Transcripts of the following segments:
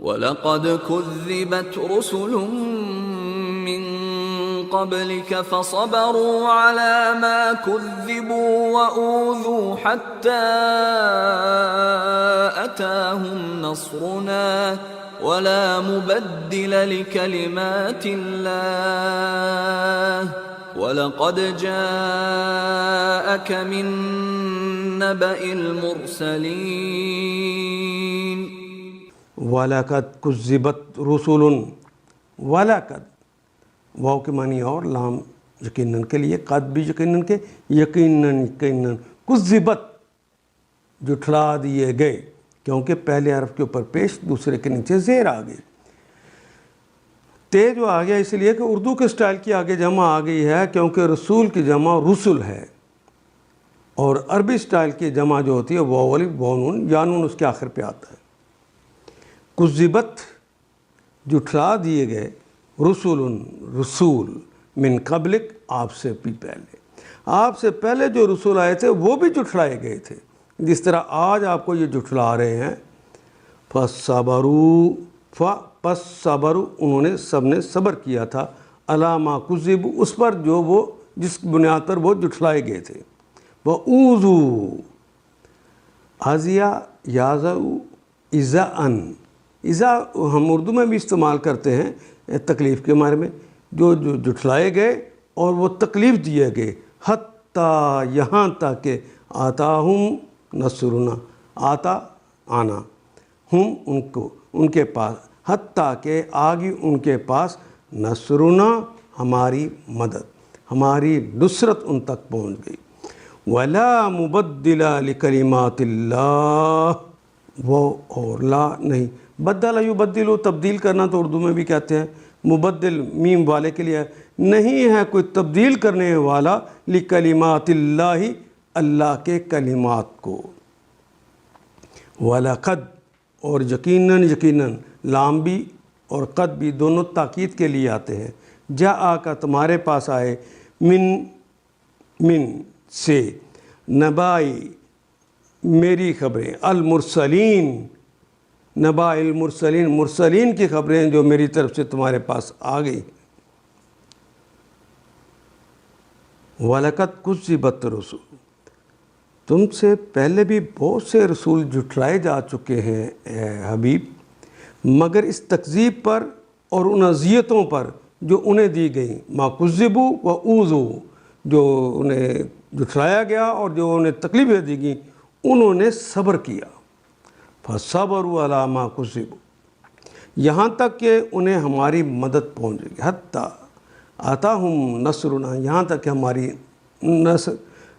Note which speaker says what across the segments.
Speaker 1: وَلَقَدْ كُذِّبَتْ رُسُلٌ مِّن قَبْلِكَ فَصَبَرُوا عَلَى مَا كُذِّبُوا وَأُوذُوا حَتَّى أَتَاهُمْ نَصْرُنَا وَلَا مُبَدِّلَ لِكَلِمَاتِ اللَّهِ وَلَقَدْ جَاءَكَ مِن نَّبَإِ الْمُرْسَلِينَ
Speaker 2: وَلَقَدْ كُذِّبَتْ رُسُلٌ وَلَقَدْ واو کے معنی اور لام یقیناً کے لیے قد بھی یقیناً کے یقیناً کذبت جھٹلا دیے گئے کیونکہ پہلے حرف کے اوپر پیش دوسرے کے نیچے زیر آ گئی تیز جو آ گیا اس لیے کہ اردو کے سٹائل کی آگے جمع آ گئی ہے کیونکہ رسول کی جمع رسل ہے اور عربی سٹائل کی جمع جو ہوتی ہے واو الف واو نون یا نون اس کے آخر پہ آتا ہے کذبت جھٹلا دیے گئے رسول من قبلک آپ سے بھی پہلے آپ سے پہلے جو رسول آئے تھے وہ بھی جھٹلائے گئے تھے جس طرح آج آپ کو یہ جھٹلا رہے ہیں پس صبروا انہوں نے سب نے صبر کیا تھا علی ما کذبوا اس پر جو وہ جس بنیاد پر وہ جھٹلائے گئے تھے وَأُوذُوا عَزِیَ یَعْزَعُ اِزَاءً اِزَا ہم اردو میں بھی استعمال کرتے ہیں تکلیف کے بارے میں جو جھٹلائے گئے اور وہ تکلیف دیے گئے حتیٰ یہاں تک کہ آتاہم نصرنا آتا آنا ہم ان کے پاس حتیٰ کہ آگی ان کے پاس نصرنا ہماری مدد ہماری نصرت ان تک پہنچ گئی وَلَا مُبَدِّلَ لِكَلِمَاتِ اللَّهِ وہ اور لا نہیں بدل یبدل تبدیل کرنا تو اردو میں بھی کہتے ہیں مبدل میم والے کے لیے نہیں ہے کوئی تبدیل کرنے والا لکلمات اللہ اللہ کے کلمات کو وَلَقَدْ اور یقیناً لام بھی اور قد بھی دونوں تاکید کے لیے آتے ہیں جا کا تمہارے پاس آئے من سے نبائی میری خبریں المرسلین نبا المرسلین مرسلین کی خبریں جو میری طرف سے تمہارے پاس آ گئی وَلَقَدْ كُذِّبَتْ رُسُلٌ تم سے پہلے بھی بہت سے رسول جھٹلائے جا چکے ہیں اے حبیب مگر اس تکذیب پر اور ان اذیتوں پر جو انہیں دی گئیں ما کذبوا وَأُوذُوا جو انہیں جھٹلایا گیا اور جو انہیں تکلیفیں دی گئیں انہوں نے صبر کیا فَصَبَرُوا عَلَى مَا كُذِّبُوا یہاں تک کہ انہیں ہماری مدد پہنچ گئی حتیٰ آتاہم نصرنا یہاں تک کہ ہماری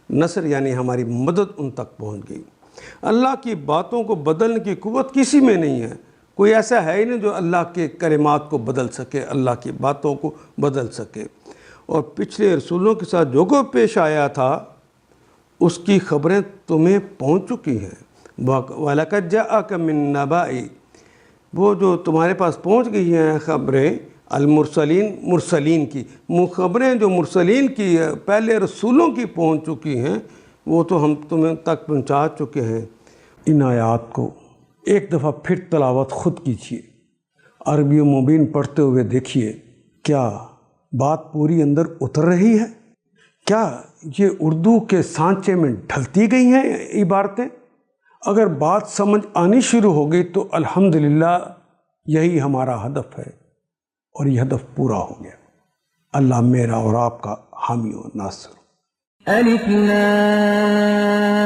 Speaker 2: نصر یعنی ہماری مدد ان تک پہنچ گئی اللہ کی باتوں کو بدلنے کی قوت کسی میں نہیں ہے کوئی ایسا ہے ہی نہیں جو اللہ کے کلمات کو بدل سکے اللہ کی باتوں کو بدل سکے اور پچھلے رسولوں کے ساتھ جو کوئی پیش آیا تھا اس کی خبریں تمہیں پہنچ چکی ہیں وَلَقَدْ جَاءَكَ مِن نَّبَإِ وہ جو تمہارے پاس پہنچ گئی ہیں خبریں مرسلین کی خبریں جو مرسلین کی پہلے رسولوں کی پہنچ چکی ہیں وہ تو ہم تمہیں تک پہنچا چکے ہیں ان آیات کو ایک دفعہ پھر تلاوت خود کیجیے عربی و مبین پڑھتے ہوئے دیکھیے کیا بات پوری اندر اتر رہی ہے کیا یہ اردو کے سانچے میں ڈھلتی گئی ہیں عبارتیں اگر بات سمجھ آنی شروع ہو گئی تو الحمدللہ یہی ہمارا ہدف ہے اور یہ ہدف پورا ہو گیا اللہ میرا اور آپ کا حامی و ناصر
Speaker 1: الف لام